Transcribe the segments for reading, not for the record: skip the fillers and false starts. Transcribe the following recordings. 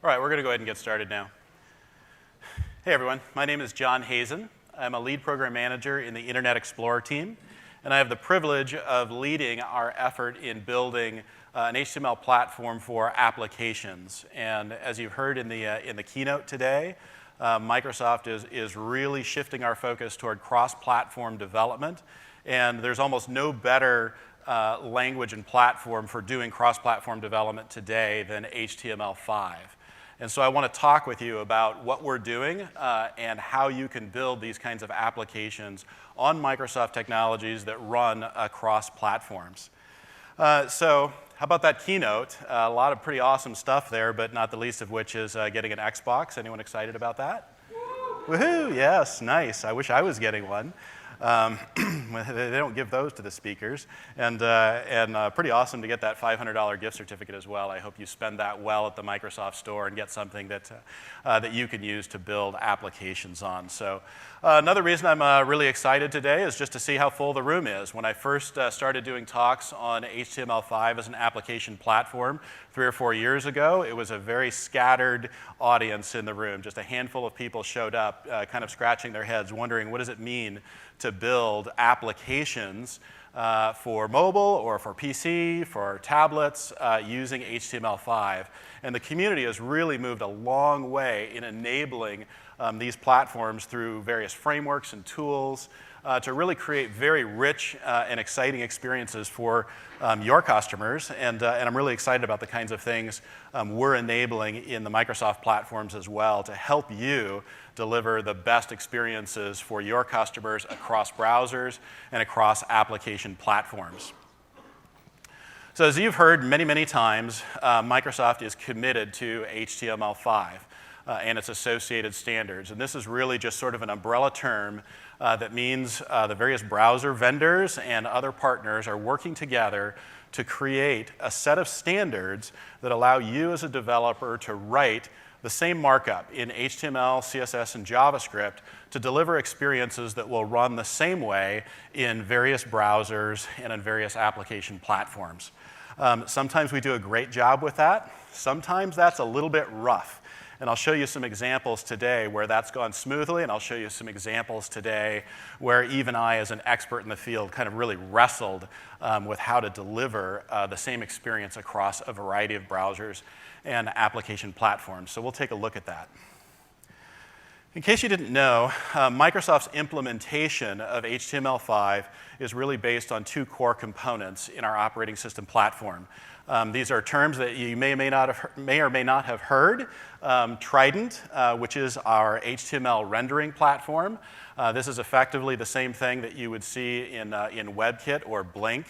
All right, we're going to go ahead and get started now. Hey everyone, my name is John Hazen. I'm a lead program manager in the Internet Explorer team, and I have the privilege of leading our effort in building an HTML platform for applications. And as you've heard in the keynote today, Microsoft is really shifting our focus toward cross-platform development, and there's almost no better language and platform for doing cross-platform development today than HTML5. And so I want to talk with you about what we're doing and how you can build these kinds of applications on Microsoft technologies that run across platforms. So how about that keynote? A lot of pretty awesome stuff there, but not the least of which is getting an Xbox. Anyone excited about that? Woohoo! Yes, nice. I wish I was getting one. They don't give those to the speakers. And pretty awesome to get that $500 gift certificate as well. I hope you spend that well at the Microsoft Store and get something that you can use to build applications on. So another reason I'm really excited today is just to see how full the room is. When I first started doing talks on HTML5 as an application platform 3 or 4 years ago, it was a very scattered audience in the room. Just a handful of people showed up, kind of scratching their heads, wondering what does it mean to build applications for mobile or for PC, for tablets, using HTML5. And the community has really moved a long way in enabling these platforms through various frameworks and tools to really create very rich and exciting experiences for your customers. And I'm really excited about the kinds of things we're enabling in the Microsoft platforms as well to help you deliver the best experiences for your customers across browsers and across application platforms. So as you've heard many, many times, Microsoft is committed to HTML5 and its associated standards. And this is really just sort of an umbrella term that means the various browser vendors and other partners are working together to create a set of standards that allow you as a developer to write the same markup in HTML, CSS, and JavaScript to deliver experiences that will run the same way in various browsers and in various application platforms. Sometimes we do a great job with that. Sometimes that's a little bit rough. And I'll show you some examples today where that's gone smoothly, and I'll show you some examples today where even I, as an expert in the field, kind of really wrestled with how to deliver the same experience across a variety of browsers and application platforms. So we'll take a look at that. In case you didn't know, Microsoft's implementation of HTML5 is really based on 2 core components in our operating system platform. These are terms that you may or may not have heard. Trident, which is our HTML rendering platform. This is effectively the same thing that you would see in WebKit or Blink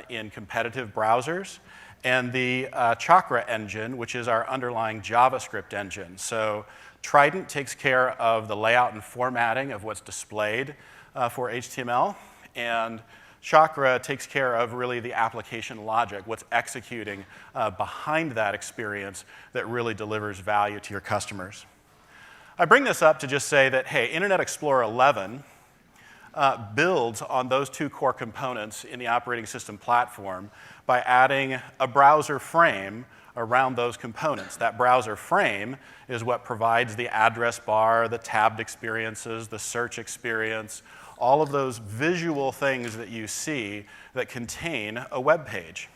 in competitive browsers. And the Chakra engine, which is our underlying JavaScript engine. So Trident takes care of the layout and formatting of what's displayed for HTML, and Chakra takes care of really the application logic, what's executing behind that experience that really delivers value to your customers. I bring this up to just say that, hey, Internet Explorer 11 builds on those 2 core components in the operating system platform by adding a browser frame around those components. That browser frame is what provides the address bar, the tabbed experiences, the search experience, all of those visual things that you see that contain a web page.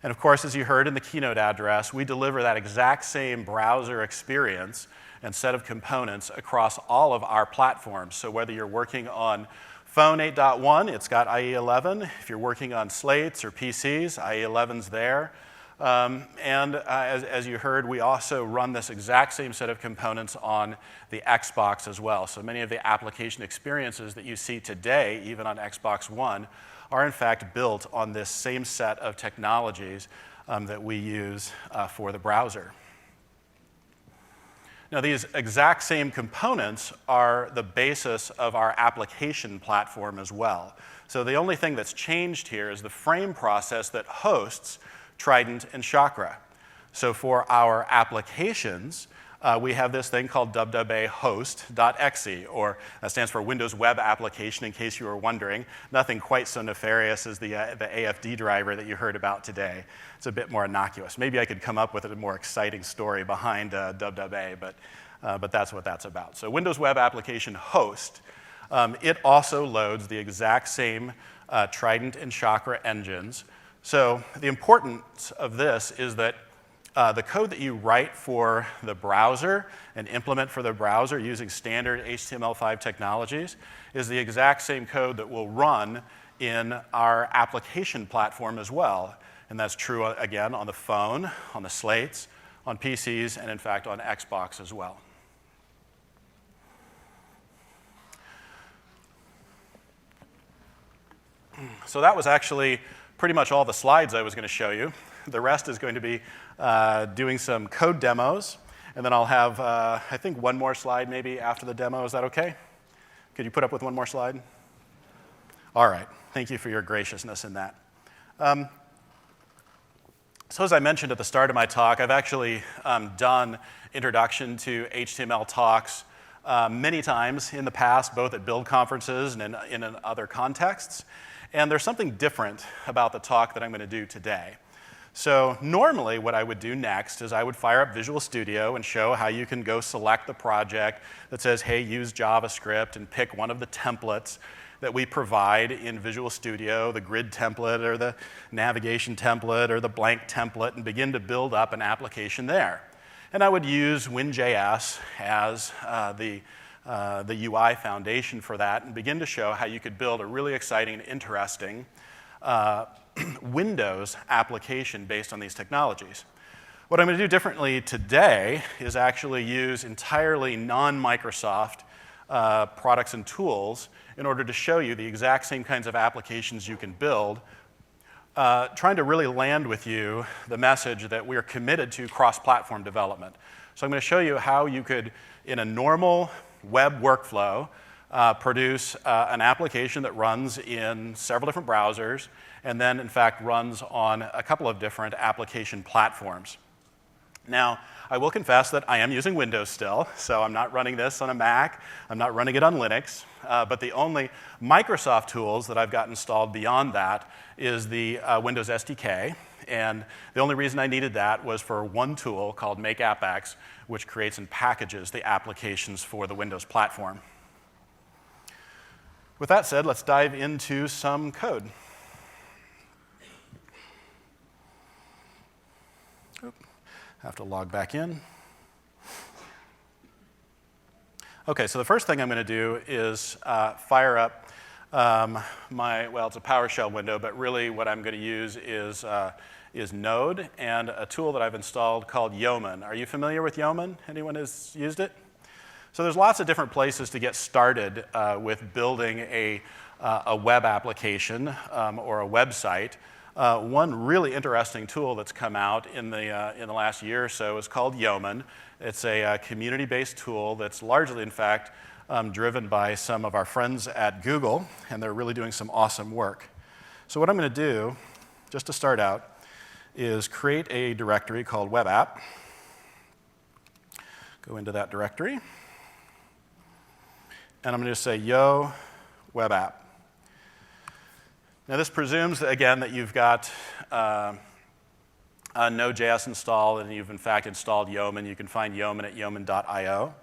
And of course, as you heard in the keynote address, we deliver that exact same browser experience and set of components across all of our platforms. So whether you're working on Phone 8.1, it's got IE11. If you're working on slates or PCs, IE11's there. As you heard, we also run this exact same set of components on the Xbox as well. So many of the application experiences that you see today, even on Xbox One, are in fact built on this same set of technologies that we use for the browser. Now, these exact same components are the basis of our application platform as well. So the only thing that's changed here is the frame process that hosts Trident and Chakra. So for our applications, we have this thing called www.host.exe, or that stands for Windows Web Application, in case you were wondering. Nothing quite so nefarious as the AFD driver that you heard about today. It's a bit more innocuous. Maybe I could come up with a more exciting story behind www, but that's what that's about. So Windows Web Application Host, it also loads the exact same Trident and Chakra engines. So the importance of this is that the code that you write for the browser and implement for the browser using standard HTML5 technologies is the exact same code that will run in our application platform as well. And that's true, again, on the phone, on the slates, on PCs, and in fact on Xbox as well. So that was actually pretty much all the slides I was going to show you. The rest is going to be doing some code demos, and then I'll have, I think, one more slide maybe after the demo. Is that okay? Could you put up with one more slide? All right. Thank you for your graciousness in that. So as I mentioned at the start of my talk, I've actually done Introduction to HTML talks many times in the past, both at build conferences and in other contexts. And there's something different about the talk that I'm going to do today. So normally what I would do next is I would fire up Visual Studio and show how you can go select the project that says, hey, use JavaScript, and pick one of the templates that we provide in Visual Studio, the grid template or the navigation template or the blank template, and begin to build up an application there. And I would use Win.js as the UI foundation for that and begin to show how you could build a really exciting and interesting Windows application based on these technologies. What I'm going to do differently today is actually use entirely non-Microsoft products and tools in order to show you the exact same kinds of applications you can build, trying to really land with you the message that we're committed to cross-platform development. So I'm going to show you how you could, in a normal web workflow, produce an application that runs in several different browsers and then, in fact, runs on a couple of different application platforms. Now, I will confess that I am using Windows still, so I'm not running this on a Mac. I'm not running it on Linux. But the only Microsoft tools that I've got installed beyond that is the Windows SDK. And the only reason I needed that was for one tool called MakeAppX, which creates and packages the applications for the Windows platform. With that said, let's dive into some code. Have to log back in. Okay, so the first thing I'm going to do is fire up well, it's a PowerShell window, but really what I'm going to use is Node and a tool that I've installed called Yeoman. Are you familiar with Yeoman? Anyone has used it? So there's lots of different places to get started with building a web application or a website. One really interesting tool that's come out in the last year or so is called Yeoman. It's a community-based tool that's largely, in fact, driven by some of our friends at Google, and they're really doing some awesome work. So what I'm going to do, just to start out, is create a directory called Web App. Go into that directory. And I'm going to just say, yo, Web App. Now this presumes, again, that you've got Node.js installed and you've, in fact, installed Yeoman. You can find Yeoman at yeoman.io.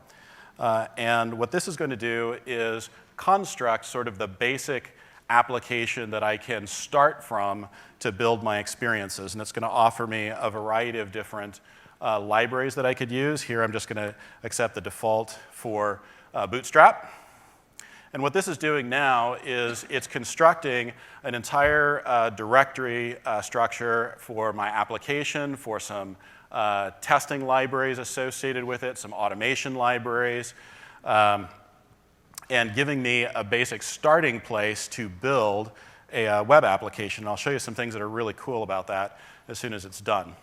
And what this is going to do is construct sort of the basic application that I can start from to build my experiences. And it's going to offer me a variety of different libraries that I could use. Here I'm just going to accept the default for Bootstrap. And what this is doing now is it's constructing an entire directory structure for my application, for some testing libraries associated with it, some automation libraries, and giving me a basic starting place to build a web application. And I'll show you some things that are really cool about that as soon as it's done.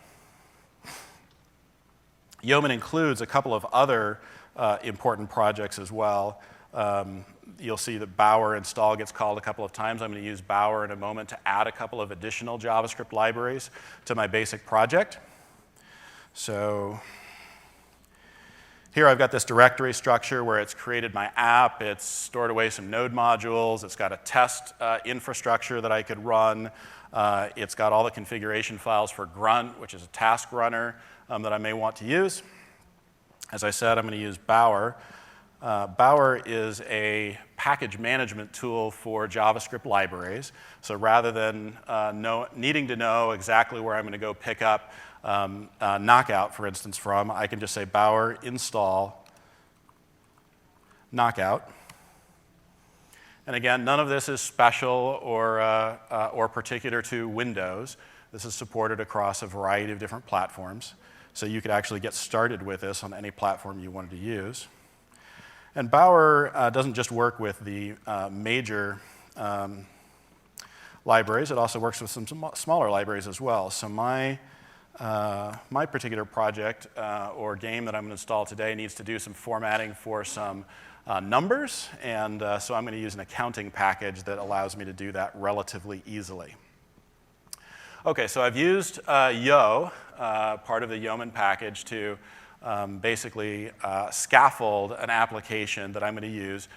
Yeoman includes a couple of other important projects as well. You'll see that Bower install gets called a couple of times. I'm going to use Bower in a moment to add a couple of additional JavaScript libraries to my basic project. So Here I've got this directory structure where it's created my app, it's stored away some node modules, it's got a test infrastructure that I could run, it's got all the configuration files for Grunt, which is a task runner that I may want to use. As I said, I'm going to use Bower. Bower is a package management tool for JavaScript libraries. So rather than needing to know exactly where I'm going to go pick up Knockout, for instance, from, I can just say Bower install Knockout. And again, none of this is special or particular to Windows. This is supported across a variety of different platforms. So you could actually get started with this on any platform you wanted to use. And Bower doesn't just work with the major libraries. It also works with some smaller libraries as well. So my particular project or game that I'm going to install today needs to do some formatting for some numbers. And so I'm going to use an accounting package that allows me to do that relatively easily. OK, so I've used Yo, part of the Yeoman package, to basically scaffold an application that I'm going to use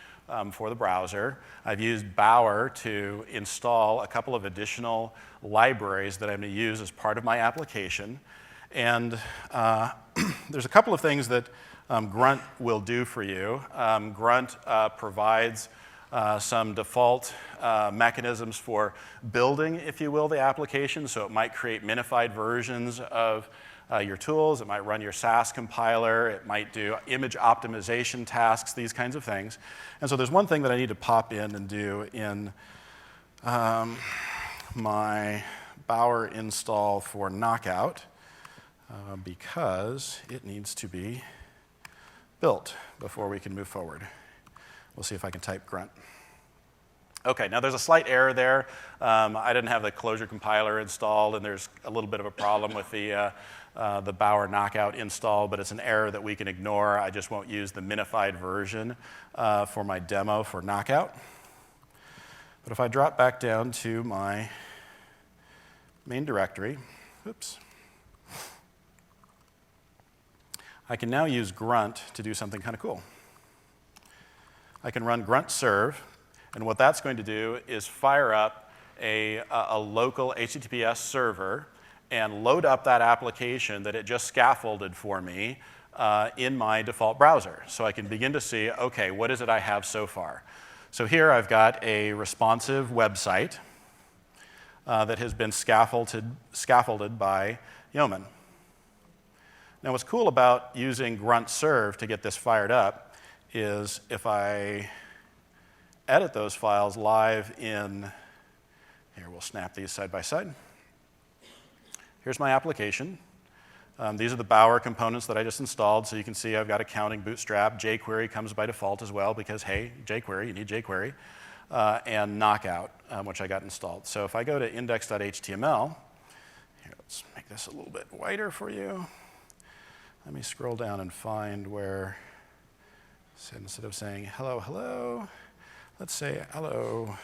for the browser. I've used Bower to install a couple of additional libraries that I'm going to use as part of my application. And there's a couple of things that Grunt will do for you. Grunt provides some default mechanisms for building, if you will, the application. So it might create minified versions of your tools. It might run your Sass compiler. It might do image optimization tasks, these kinds of things. And so there's one thing that I need to pop in and do in my Bower install for Knockout because it needs to be built before we can move forward. We'll see if I can type Grunt. OK, now there's a slight error there. I didn't have the Clojure compiler installed, and there's a little bit of a problem with the Bower Knockout install, but it's an error that we can ignore. I just won't use the minified version for my demo for Knockout. But if I drop back down to my main directory, oops, I can now use Grunt to do something kind of cool. I can run grunt serve, and what that's going to do is fire up a local HTTPS server and load up that application that it just scaffolded for me in my default browser. So I can begin to see, OK, what is it I have so far? So here I've got a responsive website that has been scaffolded by Yeoman. Now what's cool about using grunt serve to get this fired up is if I edit those files live in, here we'll snap these side by side. Here's my application. These are the Bower components that I just installed. So you can see I've got accounting, bootstrap. jQuery comes by default as well because, hey, jQuery, you need jQuery. And Knockout, which I got installed. So if I go to index.html, here, let's make this a little bit wider for you. Let me scroll down and find where, so instead of saying hello, hello, let's say hello,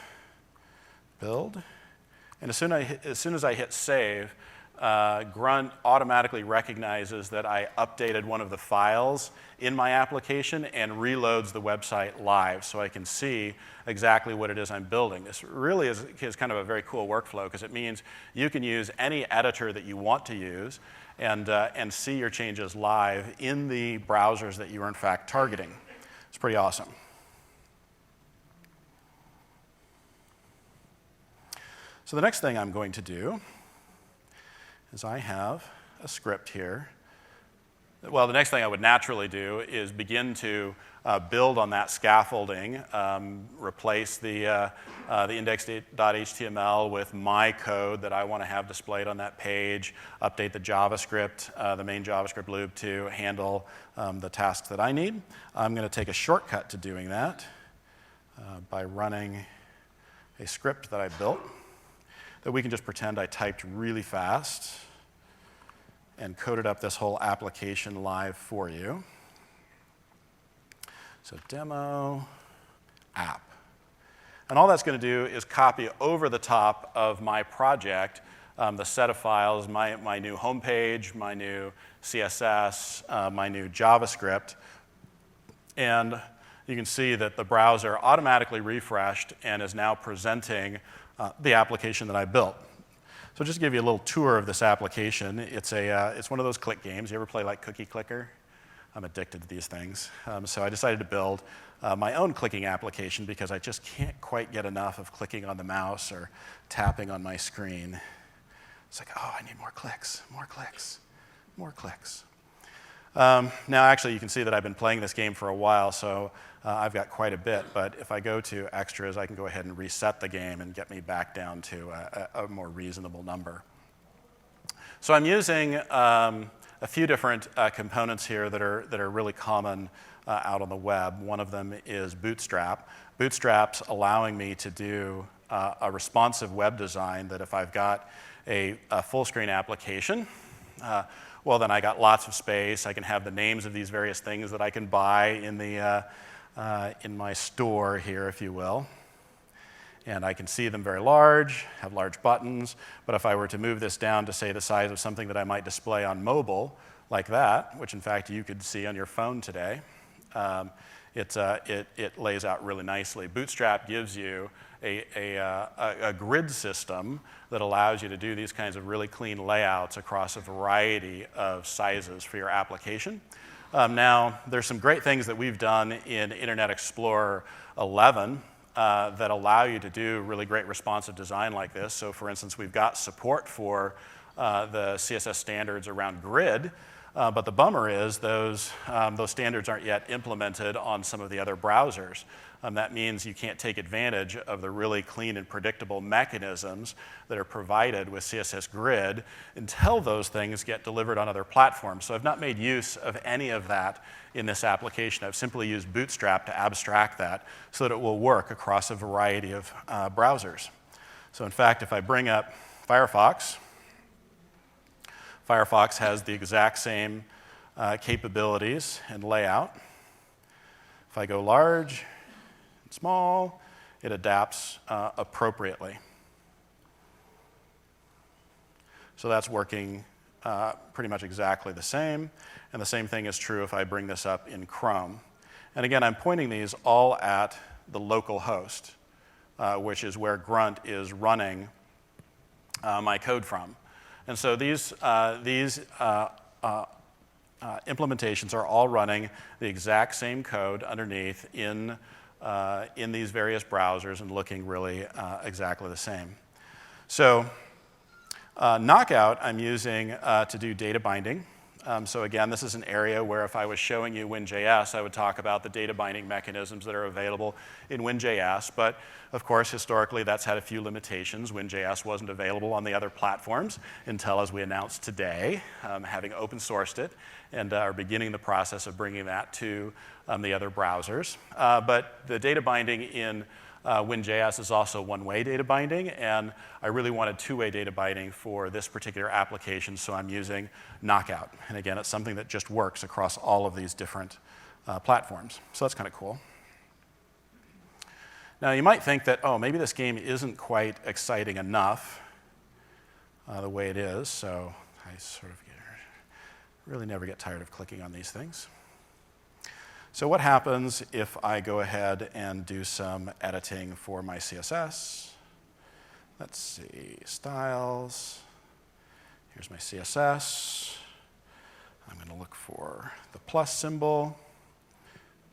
build. And as soon as I hit save, Grunt automatically recognizes that I updated one of the files in my application and reloads the website live so I can see exactly what it is I'm building. This really is kind of a very cool workflow because it means you can use any editor that you want to use and see your changes live in the browsers that you are in fact targeting. It's pretty awesome. So the next thing I'm going to do is I have a script here. Well, the next thing I would naturally do is begin to build on that scaffolding, replace the index.html with my code that I want to have displayed on that page, update the JavaScript, the main JavaScript loop to handle the tasks that I need. I'm going to take a shortcut to doing that by running a script that I built that we can just pretend I typed really fast and coded up this whole application live for you. So demo app. And all that's going to do is copy over the top of my project the set of files, my new homepage, my new CSS, my new JavaScript, And you can see that the browser automatically refreshed and is now presenting the application that I built. So just to give you a little tour of this application, it's one of those click games. You ever play like Cookie Clicker? I'm addicted to these things. So I decided to build my own clicking application because I just can't quite get enough of clicking on the mouse or tapping on my screen. It's like, oh, I need more clicks, more clicks, more clicks. Now, actually, you can see that I've been playing this game for a while, so I've got quite a bit. But if I go to extras, I can go ahead and reset the game and get me back down to a more reasonable number. So I'm using a few different components here that are really common out on the web. One of them is Bootstrap. Bootstrap's allowing me to do a responsive web design that if I've got a full screen application, well, then I got lots of space. I can have the names of these various things that I can buy in my store here, if you will. And I can see them very large, have large buttons. But if I were to move this down to, say, the size of something that I might display on mobile, like that, which in fact you could see on your phone today, it lays out really nicely. Bootstrap gives you a grid system that allows you to do these kinds of really clean layouts across a variety of sizes for your application. Now, there's some great things that we've done in Internet Explorer 11 that allow you to do really great responsive design like this. So for instance, we've got support for the CSS standards around grid, but the bummer is those standards aren't yet implemented on some of the other browsers. That means you can't take advantage of the really clean and predictable mechanisms that are provided with CSS Grid until those things get delivered on other platforms. So I've not made use of any of that in this application. I've simply used Bootstrap to abstract that so that it will work across a variety of browsers. So in fact, if I bring up Firefox, Firefox has the exact same capabilities and layout. If I go large and small, it adapts appropriately. So that's working pretty much exactly the same. And the same thing is true if I bring this up in Chrome. And again, I'm pointing these all at the local host, which is where Grunt is running my code from. And so these implementations are all running the exact same code underneath in these various browsers and looking really exactly the same. So Knockout I'm using to do data binding. So again, this is an area where if I was showing you WinJS, I would talk about the data binding mechanisms that are available in WinJS. But of course, historically, that's had a few limitations. WinJS wasn't available on the other platforms until, as we announced today, having open sourced it and are beginning the process of bringing that to the other browsers. But the data binding in WinJS is also one-way data binding, and I really wanted two-way data binding for this particular application, so I'm using Knockout. And again, it's something that just works across all of these different platforms. So that's kind of cool. Now, you might think that, oh, maybe this game isn't quite exciting enough the way it is, so I sort of really never get tired of clicking on these things. So what happens if I go ahead and do some editing for my CSS? Let's see, styles. Here's my CSS. I'm going to look for the plus symbol.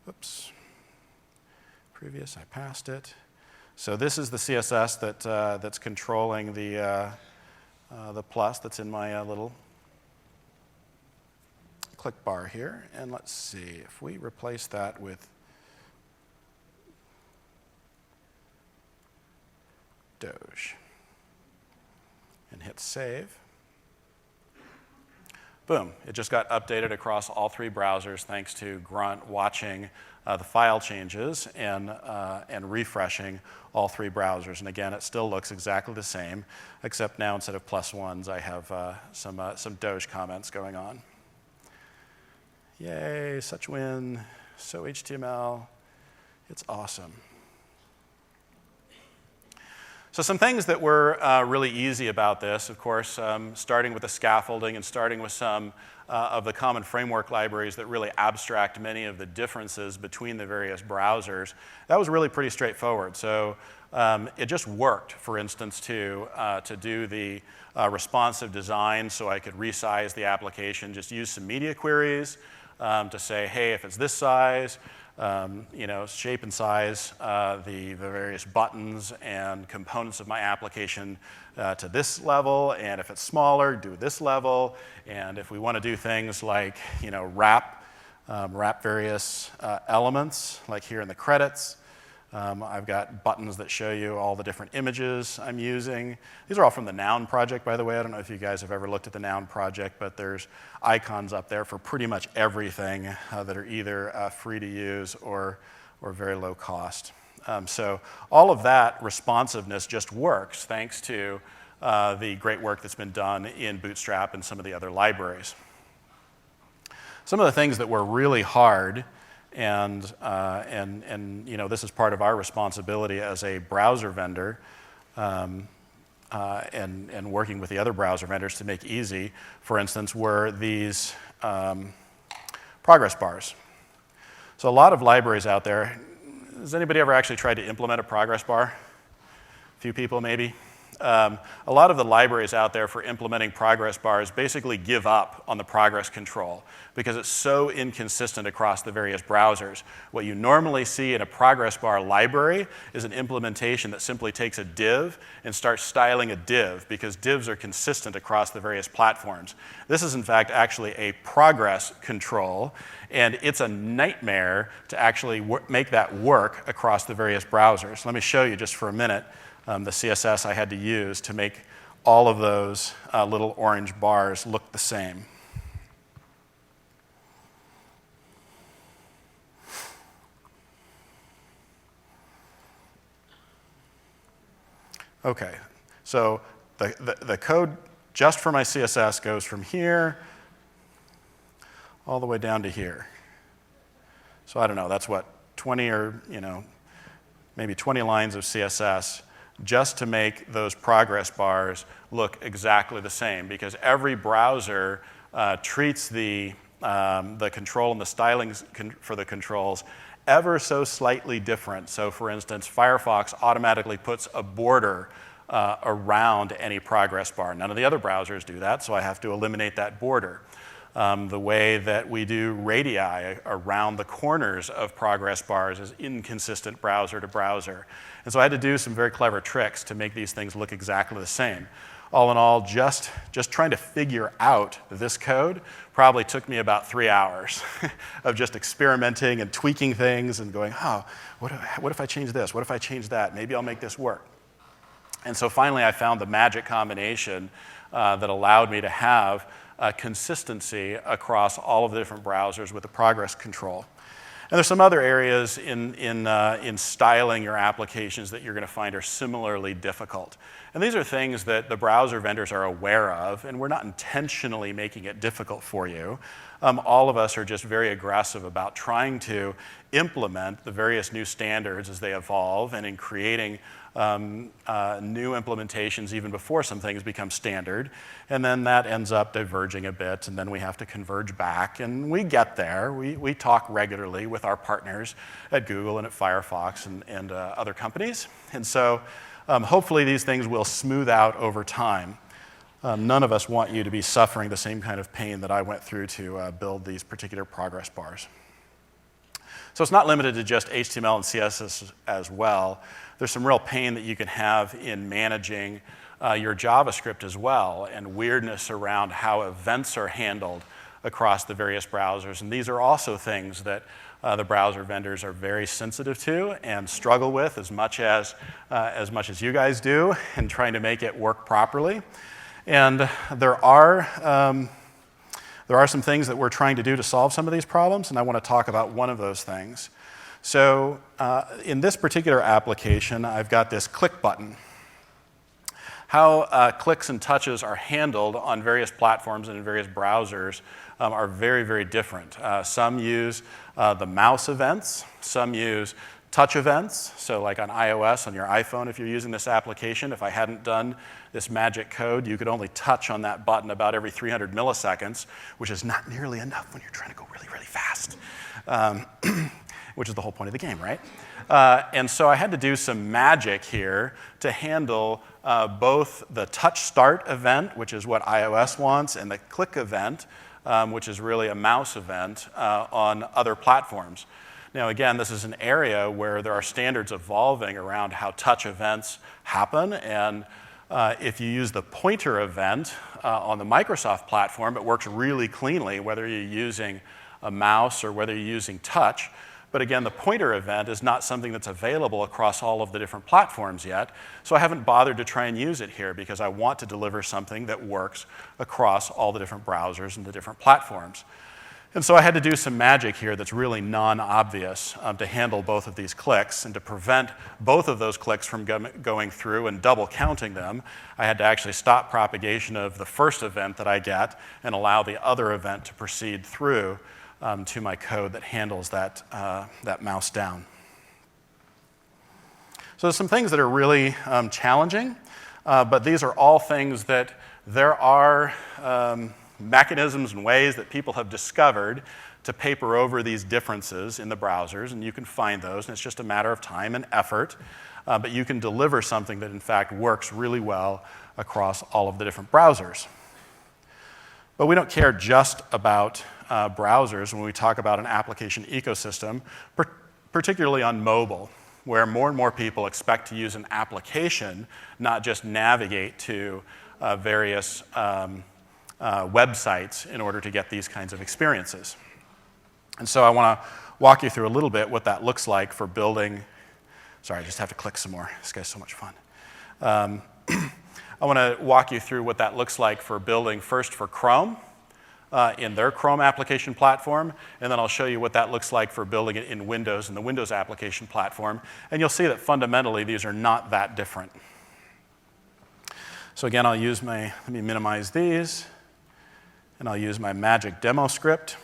Oops. Previous, I passed it. So this is the CSS that's controlling the plus that's in my little click bar here. And let's see, if we replace that with Doge and hit save, boom, it just got updated across all three browsers thanks to Grunt watching the file changes and refreshing all three browsers. And again, it still looks exactly the same, except now instead of +1s, I have some Doge comments going on. Yay, such win, so HTML, it's awesome. So some things that were really easy about this, of course, starting with the scaffolding and starting with some of the common framework libraries that really abstract many of the differences between the various browsers, that was really pretty straightforward. So it just worked, for instance, to do the responsive design so I could resize the application, just use some media queries to say, hey, if it's this size, shape and size the various buttons and components of my application to this level, and if it's smaller, do this level, and if we want to do things like, wrap various elements, like here in the credits, I've got buttons that show you all the different images I'm using. These are all from the Noun project, by the way. I don't know if you guys have ever looked at the Noun project, but there's icons up there for pretty much everything that are either free to use or very low cost. So all of that responsiveness just works thanks to the great work that's been done in Bootstrap and some of the other libraries. Some of the things that were really hard, and this is part of our responsibility as a browser vendor, and working with the other browser vendors to make easy, for instance, were these progress bars. So a lot of libraries out there. Has anybody ever actually tried to implement a progress bar? A few people maybe. A lot of the libraries out there for implementing progress bars basically give up on the progress control because it's so inconsistent across the various browsers. What you normally see in a progress bar library is an implementation that simply takes a div and starts styling a div because divs are consistent across the various platforms. This is in fact actually a progress control, and it's a nightmare to actually make that work across the various browsers. Let me show you just for a minute the CSS I had to use to make all of those little orange bars look the same. Okay, so the code just for my CSS goes from here all the way down to here. So I don't know, that's what, 20 or maybe 20 lines of CSS just to make those progress bars look exactly the same, because every browser treats the control and the stylings for the controls ever so slightly different. So for instance, Firefox automatically puts a border around any progress bar. None of the other browsers do that, so I have to eliminate that border. The way that we do radii around the corners of progress bars is inconsistent browser to browser. And so I had to do some very clever tricks to make these things look exactly the same. All in all, just trying to figure out this code probably took me about 3 hours of just experimenting and tweaking things and going, oh, what if I change this? What if I change that? Maybe I'll make this work. And so finally I found the magic combination that allowed me to have consistency across all of the different browsers with the progress control. And there's some other areas in styling your applications that you're going to find are similarly difficult. And these are things that the browser vendors are aware of, and we're not intentionally making it difficult for you. All of us are just very aggressive about trying to implement the various new standards as they evolve, and in creating new implementations even before some things become standard. And then that ends up diverging a bit, and then we have to converge back. And we get there. We talk regularly with our partners at Google and at Firefox and other companies. And so hopefully these things will smooth out over time. None of us want you to be suffering the same kind of pain that I went through to build these particular progress bars. So it's not limited to just HTML and CSS as well. There's some real pain that you can have in managing your JavaScript as well, and weirdness around how events are handled across the various browsers. And these are also things that the browser vendors are very sensitive to and struggle with as much as you guys do in trying to make it work properly. And there are some things that we're trying to do to solve some of these problems, and I want to talk about one of those things. So in this particular application, I've got this click button. How clicks and touches are handled on various platforms and in various browsers are very, very different. Some use the mouse events. Some use touch events. So like on iOS, on your iPhone, if you're using this application, if I hadn't done this magic code, you could only touch on that button about every 300 milliseconds, which is not nearly enough when you're trying to go really, really fast, which is the whole point of the game, right? And so I had to do some magic here to handle both the touch start event, which is what iOS wants, and the click event, which is really a mouse event on other platforms. Now, again, this is an area where there are standards evolving around how touch events happen, and if you use the pointer event on the Microsoft platform, it works really cleanly, whether you're using a mouse or whether you're using touch. But again, the pointer event is not something that's available across all of the different platforms yet, so I haven't bothered to try and use it here because I want to deliver something that works across all the different browsers and the different platforms. And so I had to do some magic here that's really non-obvious to handle both of these clicks, and to prevent both of those clicks from going through and double counting them, I had to actually stop propagation of the first event that I get and allow the other event to proceed through to my code that handles that, that mouse down. So there's some things that are really challenging, but these are all things that there are mechanisms and ways that people have discovered to paper over these differences in the browsers, and you can find those, and it's just a matter of time and effort, but you can deliver something that in fact works really well across all of the different browsers. But we don't care just about browsers when we talk about an application ecosystem, particularly on mobile, where more and more people expect to use an application, not just navigate to various websites in order to get these kinds of experiences. And so I want to walk you through a little bit what that looks like for building. Sorry, I just have to click some more. This guy's so much fun. I want to walk you through what that looks like for building first for Chrome in their Chrome application platform, and then I'll show you what that looks like for building it in Windows in the Windows application platform, and you'll see that fundamentally these are not that different. So again, let me minimize these, and I'll use my magic demo script.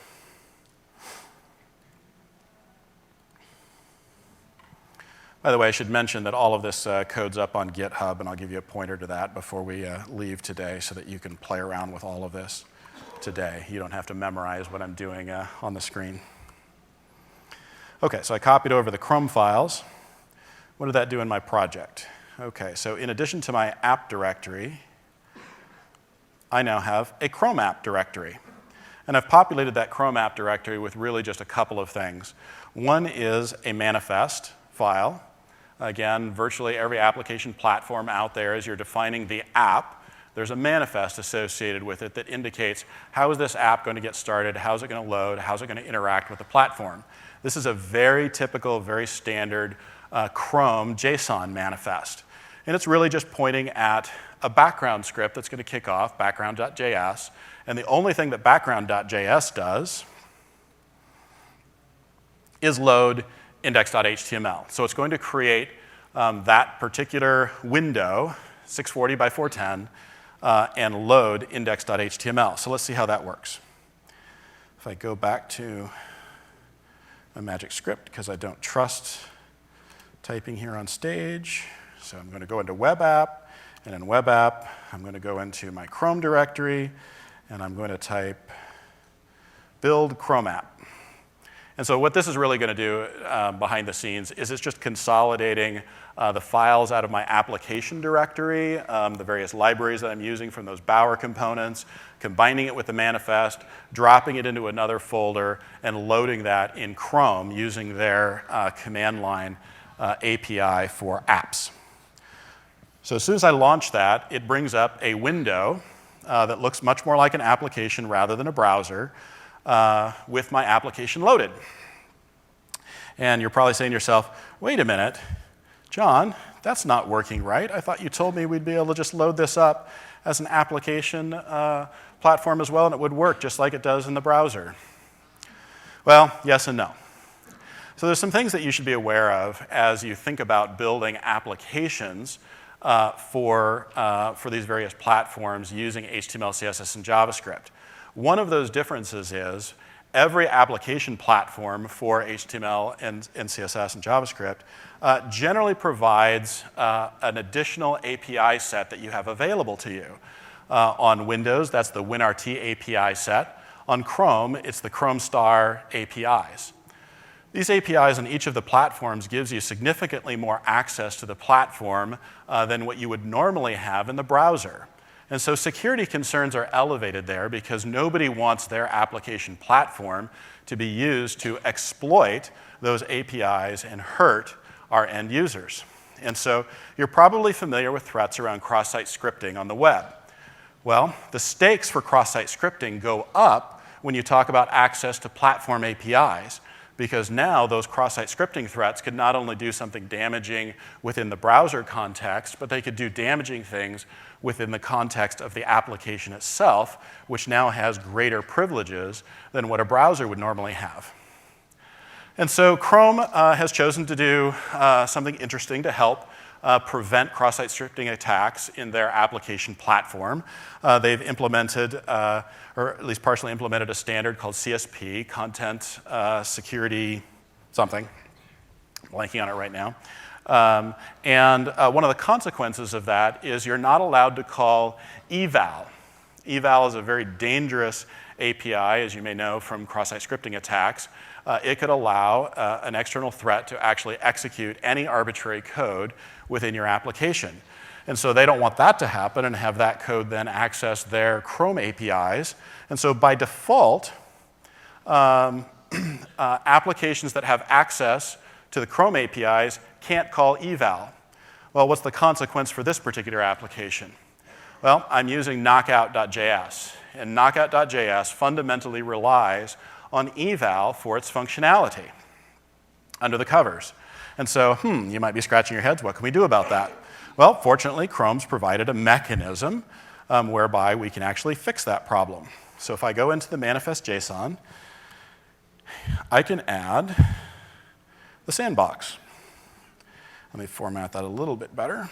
By the way, I should mention that all of this code's up on GitHub, and I'll give you a pointer to that before we leave today so that you can play around with all of this today. You don't have to memorize what I'm doing on the screen. Okay, so I copied over the Chrome files. What did that do in my project? Okay, so in addition to my app directory, I now have a Chrome app directory. And I've populated that Chrome app directory with really just a couple of things. One is a manifest file. Again, virtually every application platform out there, as you're defining the app, there's a manifest associated with it that indicates how is this app going to get started, how's it going to load, how's it going to interact with the platform. This is a very typical, very standard Chrome JSON manifest. And it's really just pointing at a background script that's going to kick off, background.js, and the only thing that background.js does is load index.html. So it's going to create that particular window, 640 by 410, and load index.html. So let's see how that works. If I go back to a magic script, because I don't trust typing here on stage, so I'm going to go into web app, and in web app, I'm going to go into my Chrome directory, and I'm going to type build Chrome app. And so what this is really going to do behind the scenes is it's just consolidating the files out of my application directory, the various libraries that I'm using from those Bower components, combining it with the manifest, dropping it into another folder, and loading that in Chrome using their command line API for apps. So as soon as I launch that, it brings up a window that looks much more like an application rather than a browser, with my application loaded. And you're probably saying to yourself, wait a minute, John, that's not working right. I thought you told me we'd be able to just load this up as an application platform as well, and it would work just like it does in the browser. Well, yes and no. So there's some things that you should be aware of as you think about building applications for these various platforms using HTML, CSS, and JavaScript. One of those differences is every application platform for HTML and CSS and JavaScript generally provides an additional API set that you have available to you. On Windows, that's the WinRT API set. On Chrome, it's the Chrome Star APIs. These APIs on each of the platforms gives you significantly more access to the platform than what you would normally have in the browser. And so security concerns are elevated there because nobody wants their application platform to be used to exploit those APIs and hurt our end users. And so you're probably familiar with threats around cross-site scripting on the web. Well, the stakes for cross-site scripting go up when you talk about access to platform APIs, because now those cross-site scripting threats could not only do something damaging within the browser context, but they could do damaging things within the context of the application itself, which now has greater privileges than what a browser would normally have. And so Chrome has chosen to do something interesting to help prevent cross-site scripting attacks in their application platform. They've implemented, or at least partially implemented, a standard called CSP, Content Security something. I'm blanking on it right now. And one of the consequences of that is you're not allowed to call eval. Eval is a very dangerous API, as you may know from cross-site scripting attacks. It could allow an external threat to actually execute any arbitrary code within your application. And so they don't want that to happen and have that code then access their Chrome APIs. And so by default, applications that have access to the Chrome APIs can't call eval. Well, what's the consequence for this particular application? Well, I'm using knockout.js, and knockout.js fundamentally relies on eval for its functionality under the covers. And so, you might be scratching your heads, what can we do about that? Well, fortunately, Chrome's provided a mechanism whereby we can actually fix that problem. So if I go into the manifest.json, I can add the sandbox. Let me format that a little bit better.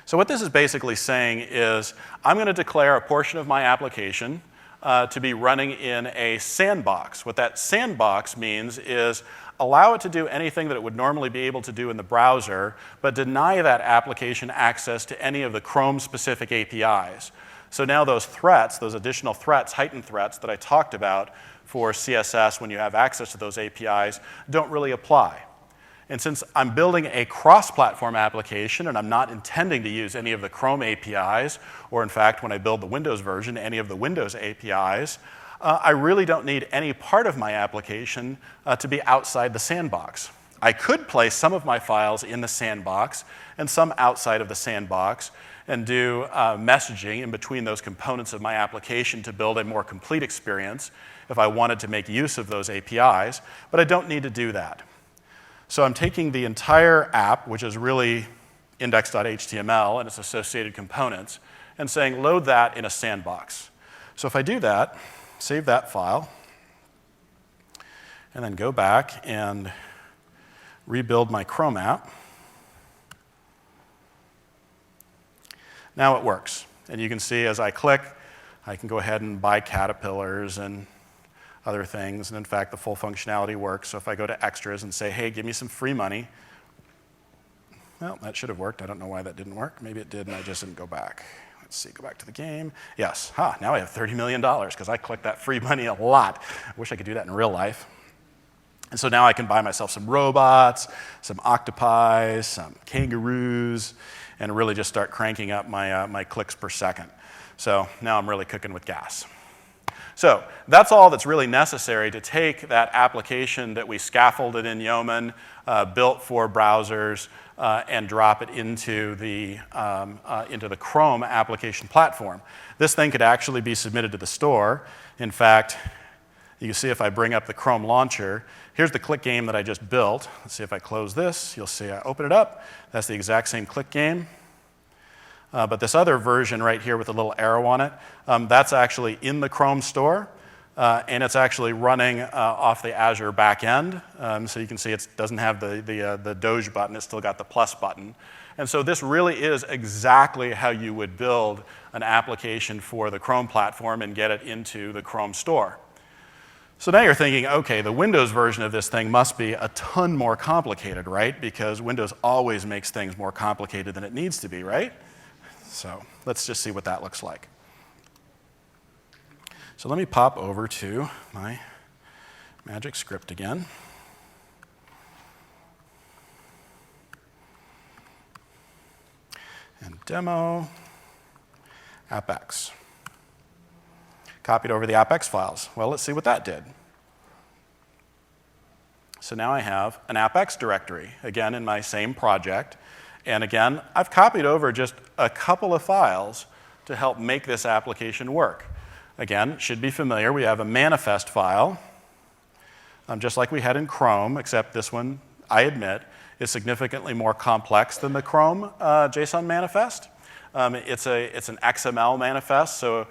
So what this is basically saying is I'm going to declare a portion of my application to be running in a sandbox. What that sandbox means is allow it to do anything that it would normally be able to do in the browser, but deny that application access to any of the Chrome-specific APIs. So now those threats, those additional threats, heightened threats that I talked about for CSS when you have access to those APIs, don't really apply. And since I'm building a cross-platform application and I'm not intending to use any of the Chrome APIs, or in fact, when I build the Windows version, any of the Windows APIs, I really don't need any part of my application to be outside the sandbox. I could place some of my files in the sandbox and some outside of the sandbox and do messaging in between those components of my application to build a more complete experience if I wanted to make use of those APIs, but I don't need to do that. So I'm taking the entire app, which is really index.html and its associated components, and saying load that in a sandbox. So if I do that, save that file, and then go back and rebuild my Chrome app, now it works. And you can see as I click, I can go ahead and buy caterpillars and other things, and in fact, the full functionality works. So if I go to extras and say, hey, give me some free money, well, that should have worked. I don't know why that didn't work. Maybe it did, and I just didn't go back. Let's see, go back to the game. Yes, now I have $30 million, because I clicked that free money a lot. I wish I could do that in real life. And so now I can buy myself some robots, some octopi, some kangaroos, and really just start cranking up my clicks per second. So now I'm really cooking with gas. So that's all that's really necessary to take that application that we scaffolded in Yeoman, built for browsers, and drop it into the Chrome application platform. This thing could actually be submitted to the store. In fact, you can see if I bring up the Chrome launcher, here's the click game that I just built. Let's see if I close this. You'll see I open it up. That's the exact same click game. But this other version right here with a little arrow on it, that's actually in the Chrome store, and it's actually running off the Azure backend. So you can see it doesn't have the Doge button, it's still got the plus button. And so this really is exactly how you would build an application for the Chrome platform and get it into the Chrome store. So now you're thinking, okay, the Windows version of this thing must be a ton more complicated, right? Because Windows always makes things more complicated than it needs to be, right? So let's just see what that looks like. So let me pop over to my magic script again. And demo, AppX. Copied over the AppX files. Well, let's see what that did. So now I have an AppX directory, again, in my same project. And again, I've copied over just a couple of files to help make this application work. Again, should be familiar, we have a manifest file, just like we had in Chrome, except this one, I admit, is significantly more complex than the Chrome JSON manifest. It's an XML manifest, so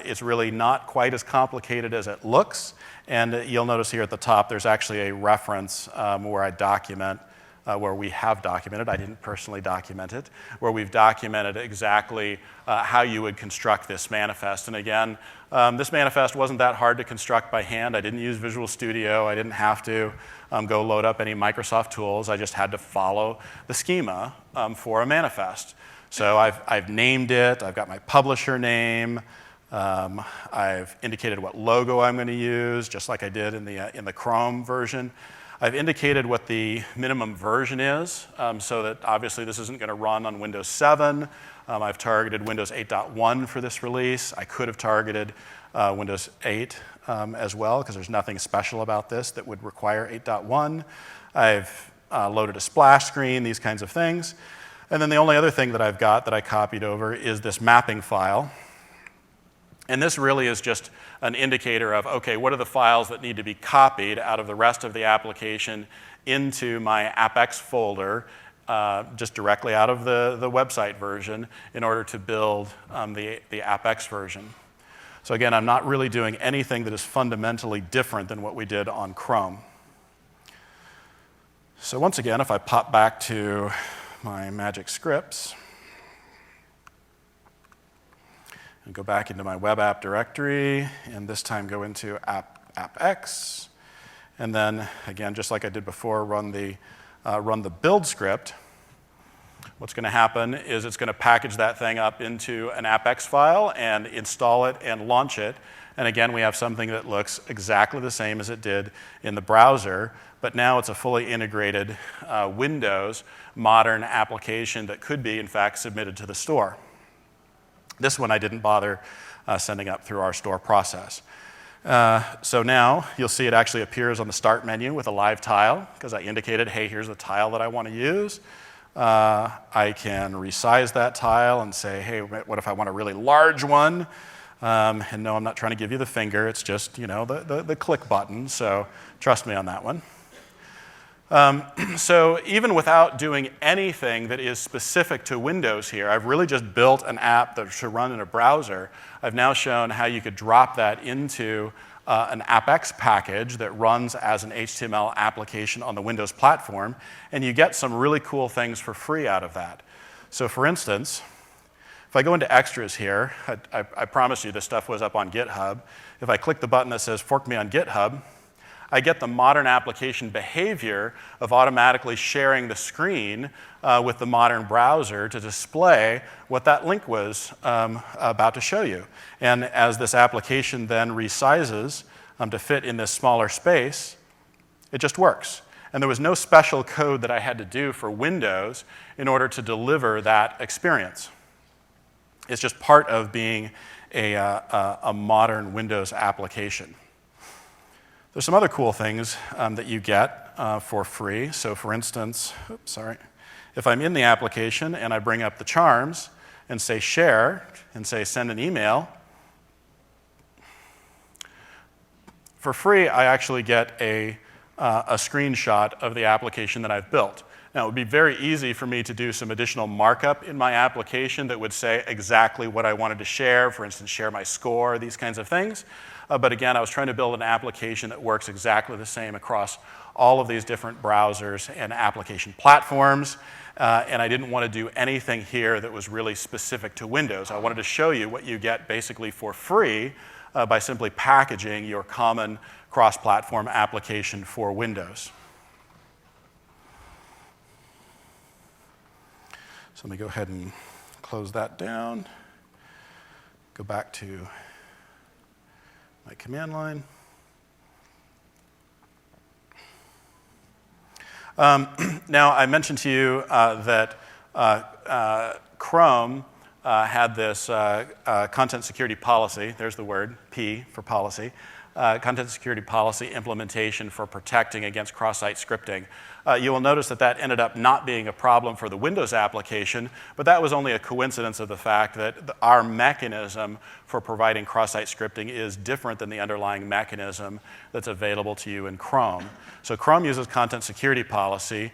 it's really not quite as complicated as it looks. And you'll notice here at the top, there's actually a reference where I document, where we have documented, I didn't personally document it, where we've documented exactly how you would construct this manifest. And again, this manifest wasn't that hard to construct by hand. I didn't use Visual Studio. I didn't have to go load up any Microsoft tools. I just had to follow the schema for a manifest. So I've named it. I've got my publisher name. I've indicated what logo I'm going to use, just like I did in the Chrome version. I've indicated what the minimum version is, so that obviously this isn't going to run on Windows 7. I've targeted Windows 8.1 for this release. I could have targeted Windows 8 as well, because there's nothing special about this that would require 8.1. I've loaded a splash screen, these kinds of things. And then the only other thing that I've got that I copied over is this mapping file. And this really is just an indicator of, okay, what are the files that need to be copied out of the rest of the application into my AppX folder, just directly out of the website version in order to build the AppX version. So again, I'm not really doing anything that is fundamentally different than what we did on Chrome. So once again, if I pop back to my magic scripts and go back into my web app directory, and this time go into AppX, and then again, just like I did before, run the build script. What's going to happen is it's going to package that thing up into an AppX file and install it and launch it. And again, we have something that looks exactly the same as it did in the browser, but now it's a fully integrated Windows modern application that could be, in fact, submitted to the store. This one I didn't bother sending up through our store process. So now you'll see it actually appears on the Start menu with a live tile, because I indicated, hey, here's the tile that I want to use. I can resize that tile and say, hey, what if I want a really large one? And no, I'm not trying to give you the finger. It's just, you know, the click button. So trust me on that one. So even without doing anything that is specific to Windows here, I've really just built an app that should run in a browser. I've now shown how you could drop that into an AppX package that runs as an HTML application on the Windows platform, and you get some really cool things for free out of that. So for instance, if I go into extras here, I promise you this stuff was up on GitHub. If I click the button that says fork me on GitHub, I get the modern application behavior of automatically sharing the screen with the modern browser to display what that link was about to show you. And as this application then resizes to fit in this smaller space, it just works. And there was no special code that I had to do for Windows in order to deliver that experience. It's just part of being a modern Windows application. There's some other cool things that you get for free. So for instance, if I'm in the application and I bring up the charms and say share and say send an email, for free I actually get a screenshot of the application that I've built. Now, it would be very easy for me to do some additional markup in my application that would say exactly what I wanted to share, for instance, share my score, these kinds of things. But again, I was trying to build an application that works exactly the same across all of these different browsers and application platforms. and I didn't want to do anything here that was really specific to Windows. I wanted to show you what you get basically for free by simply packaging your common cross-platform application for Windows. So let me go ahead and close that down. Go back to my command line. Now, I mentioned to you that Chrome had this content security policy. There's the word, P for policy. Content security policy implementation for protecting against cross-site scripting. You will notice that that ended up not being a problem for the Windows application, but that was only a coincidence of the fact that our mechanism for providing cross-site scripting is different than the underlying mechanism that's available to you in Chrome. So Chrome uses content security policy.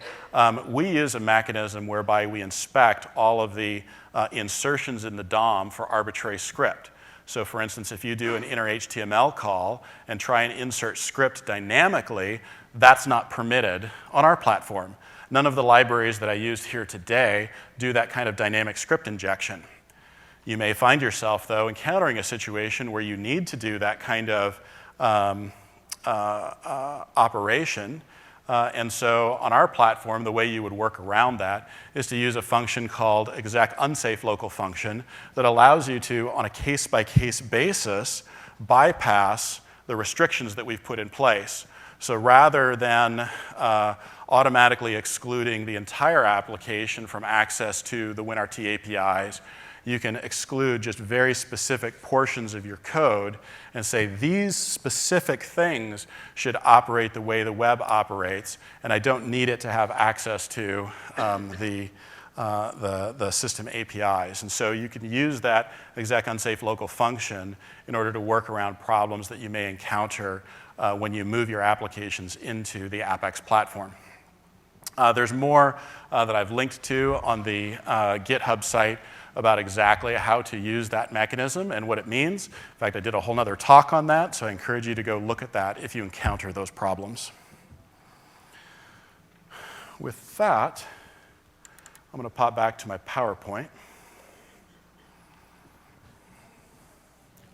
We use a mechanism whereby we inspect all of the insertions in the DOM for arbitrary script. So for instance, if you do an inner HTML call and try and insert script dynamically, that's not permitted on our platform. None of the libraries that I used here today do that kind of dynamic script injection. You may find yourself, though, encountering a situation where you need to do that kind of operation. And so on our platform, the way you would work around that is to use a function called exec unsafe local function that allows you to, on a case-by-case basis, bypass the restrictions that we've put in place. So rather than automatically excluding the entire application from access to the WinRT APIs, you can exclude just very specific portions of your code and say these specific things should operate the way the web operates, and I don't need it to have access to the system APIs. And so you can use that exec unsafe local function in order to work around problems that you may encounter when you move your applications into the AppX platform. There's more that I've linked to on the GitHub site about exactly how to use that mechanism and what it means. In fact, I did a whole other talk on that, so I encourage you to go look at that if you encounter those problems. With that, I'm going to pop back to my PowerPoint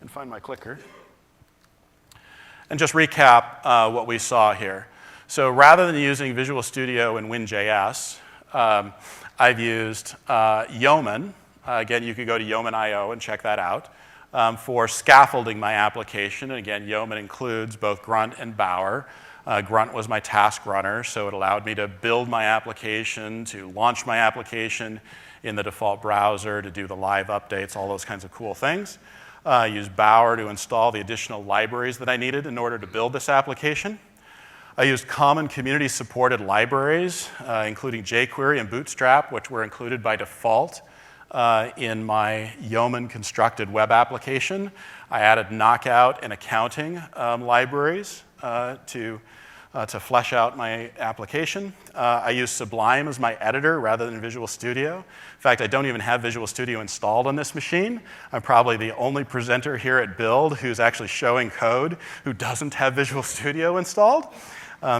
and find my clicker and just recap what we saw here. So rather than using Visual Studio and WinJS, I've used Yeoman. Again, you could go to Yeoman.io and check that out for scaffolding my application. And again, Yeoman includes both Grunt and Bower. Grunt was my task runner, so it allowed me to build my application, to launch my application in the default browser, to do the live updates, all those kinds of cool things. I used Bower to install the additional libraries that I needed in order to build this application. I used common community-supported libraries, including jQuery and Bootstrap, which were included by default in my Yeoman constructed web application. I added Knockout and accounting libraries to flesh out my application. I use Sublime as my editor rather than Visual Studio. In fact, I don't even have Visual Studio installed on this machine. I'm probably the only presenter here at Build who's actually showing code who doesn't have Visual Studio installed.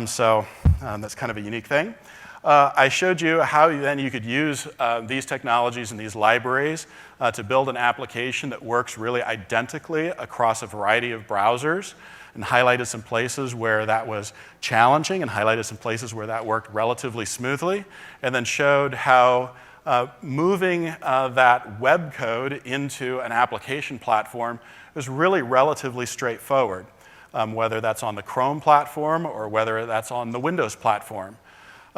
So that's kind of a unique thing. I showed you how then you could use these technologies and these libraries to build an application that works really identically across a variety of browsers, and highlighted some places where that was challenging and highlighted some places where that worked relatively smoothly, and then showed how moving that web code into an application platform is really relatively straightforward, whether that's on the Chrome platform or whether that's on the Windows platform.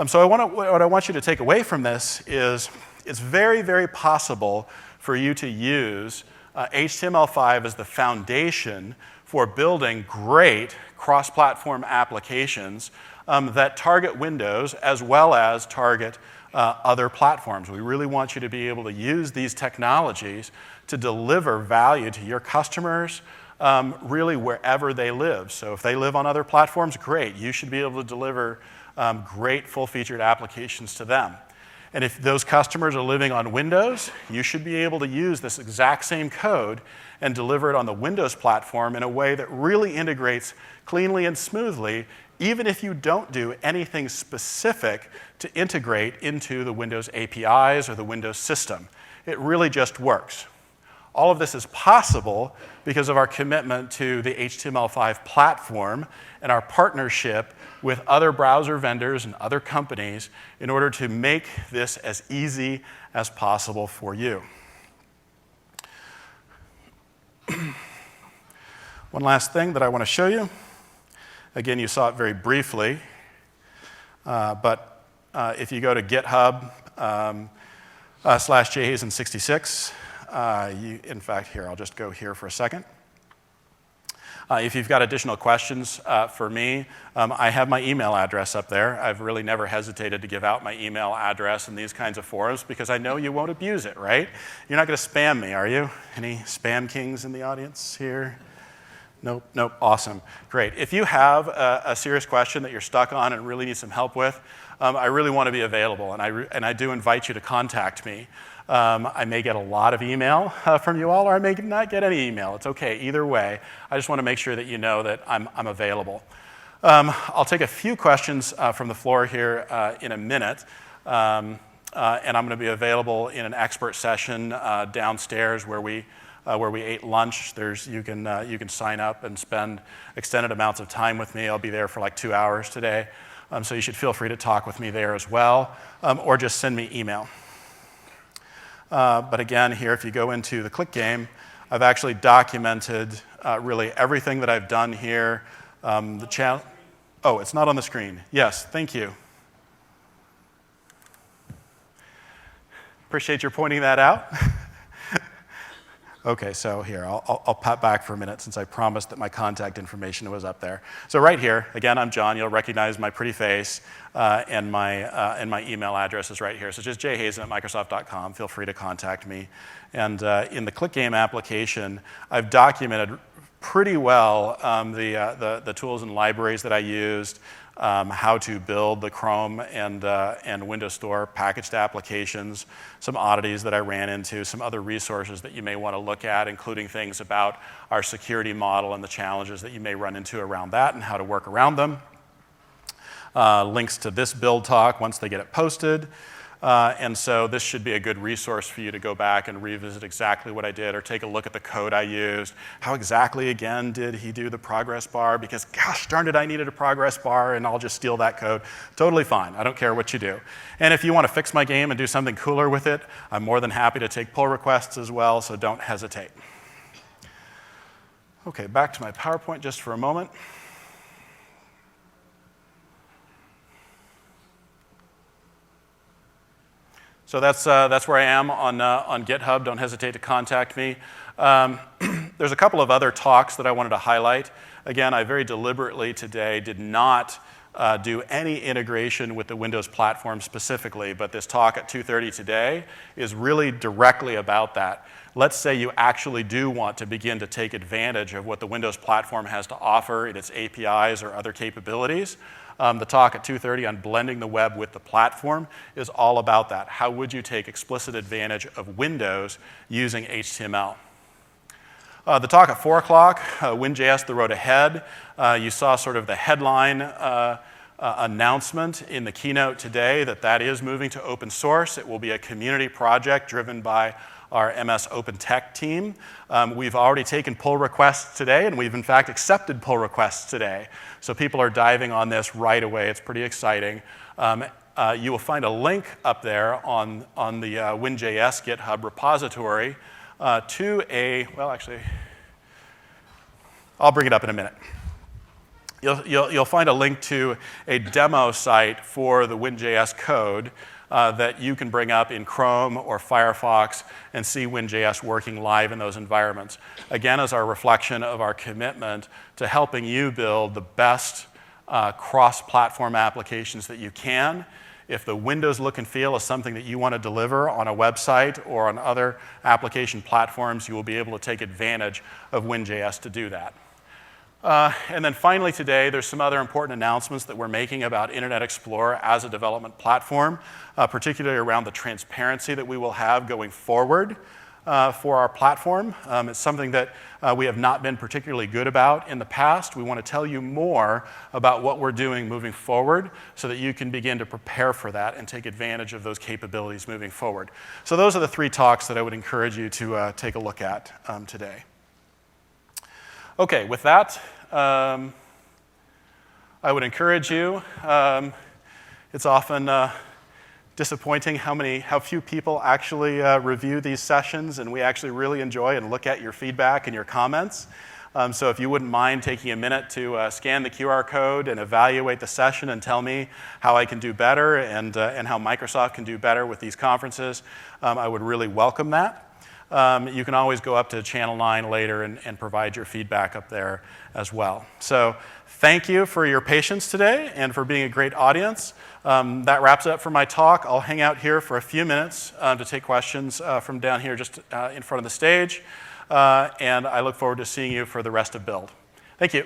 So what I want you to take away from this is it's very, very possible for you to use HTML5 as the foundation for building great cross-platform applications that target Windows as well as target other platforms. We really want you to be able to use these technologies to deliver value to your customers really wherever they live. So if they live on other platforms, great. You should be able to deliver great full-featured applications to them. And if those customers are living on Windows, you should be able to use this exact same code and deliver it on the Windows platform in a way that really integrates cleanly and smoothly even if you don't do anything specific to integrate into the Windows APIs or the Windows system. It really just works. All of this is possible because of our commitment to the HTML5 platform and our partnership with other browser vendors and other companies in order to make this as easy as possible for you. One last thing that I want to show you. Again, you saw it very briefly, but if you go to GitHub /jhazen66, in fact, here, I'll just go here for a second. If you've got additional questions for me, I have my email address up there. I've really never hesitated to give out my email address in these kinds of forums because I know you won't abuse it, right? You're not going to spam me, are you? Any spam kings in the audience here? Nope, nope, awesome, great. If you have a serious question that you're stuck on and really need some help with, I really want to be available, and I do invite you to contact me. I may get a lot of email from you all, or I may not get any email. It's okay, either way. I just want to make sure that you know that I'm available. I'll take a few questions from the floor here in a minute, and I'm going to be available in an expert session downstairs where we ate lunch. You can sign up and spend extended amounts of time with me. I'll be there for like 2 hours today, so you should feel free to talk with me there as well, or just send me email. But again, here, if you go into the Click game, I've actually documented really everything that I've done here. The channel. Oh, it's not on the screen. Yes, thank you. Appreciate your pointing that out. Okay, so here, I'll pat back for a minute since I promised that my contact information was up there. So right here, again, I'm John. You'll recognize my pretty face, and my email address is right here. So just jhazen@microsoft.com. Feel free to contact me. And in the Click Game application, I've documented pretty well the tools and libraries that I used, how to build the Chrome and Windows Store packaged applications, some oddities that I ran into, some other resources that you may want to look at, including things about our security model and the challenges that you may run into around that and how to work around them. Links to this build talk once they get it posted. And so this should be a good resource for you to go back and revisit exactly what I did or take a look at the code I used. How exactly, again, did he do the progress bar? Because, gosh darn it, I needed a progress bar, and I'll just steal that code. Totally fine. I don't care what you do. And if you want to fix my game and do something cooler with it, I'm more than happy to take pull requests as well, so don't hesitate. Okay, back to my PowerPoint just for a moment. So that's where I am on GitHub. Don't hesitate to contact me. There's a couple of other talks that I wanted to highlight. Again, I very deliberately today did not do any integration with the Windows platform specifically, but this talk at 2:30 today is really directly about that. Let's say you actually do want to begin to take advantage of what the Windows platform has to offer in its APIs or other capabilities. The talk at 2:30 on blending the web with the platform is all about that. How would you take explicit advantage of Windows using HTML? The talk at 4 o'clock, WinJS, The Road Ahead. You saw sort of the headline announcement in the keynote today that is moving to open source. It will be a community project driven by our MS Open Tech team. We've already taken pull requests today, and we've in fact accepted pull requests today. So people are diving on this right away. It's pretty exciting. You will find a link up there on the WinJS GitHub repository to well, actually, I'll bring it up in a minute. You'll find a link to a demo site for the WinJS code that you can bring up in Chrome or Firefox and see WinJS working live in those environments. Again, as our reflection of our commitment to helping you build the best cross-platform applications that you can. If the Windows look and feel is something that you want to deliver on a website or on other application platforms, you will be able to take advantage of WinJS to do that. And then finally today, there's some other important announcements that we're making about Internet Explorer as a development platform, particularly around the transparency that we will have going forward. for our platform. It's something that we have not been particularly good about in the past. We want to tell you more about what we're doing moving forward so that you can begin to prepare for that and take advantage of those capabilities moving forward. So those are the 3 talks that I would encourage you to take a look at today. Okay, with that, I would encourage you. It's often disappointing how few people actually review these sessions, and we actually really enjoy and look at your feedback and your comments. So if you wouldn't mind taking a minute to scan the QR code and evaluate the session and tell me how I can do better and how Microsoft can do better with these conferences, I would really welcome that. You can always go up to Channel 9 later and provide your feedback up there as well. So thank you for your patience today and for being a great audience. That wraps up for my talk. I'll hang out here for a few minutes to take questions from down here just in front of the stage. And I look forward to seeing you for the rest of Build. Thank you.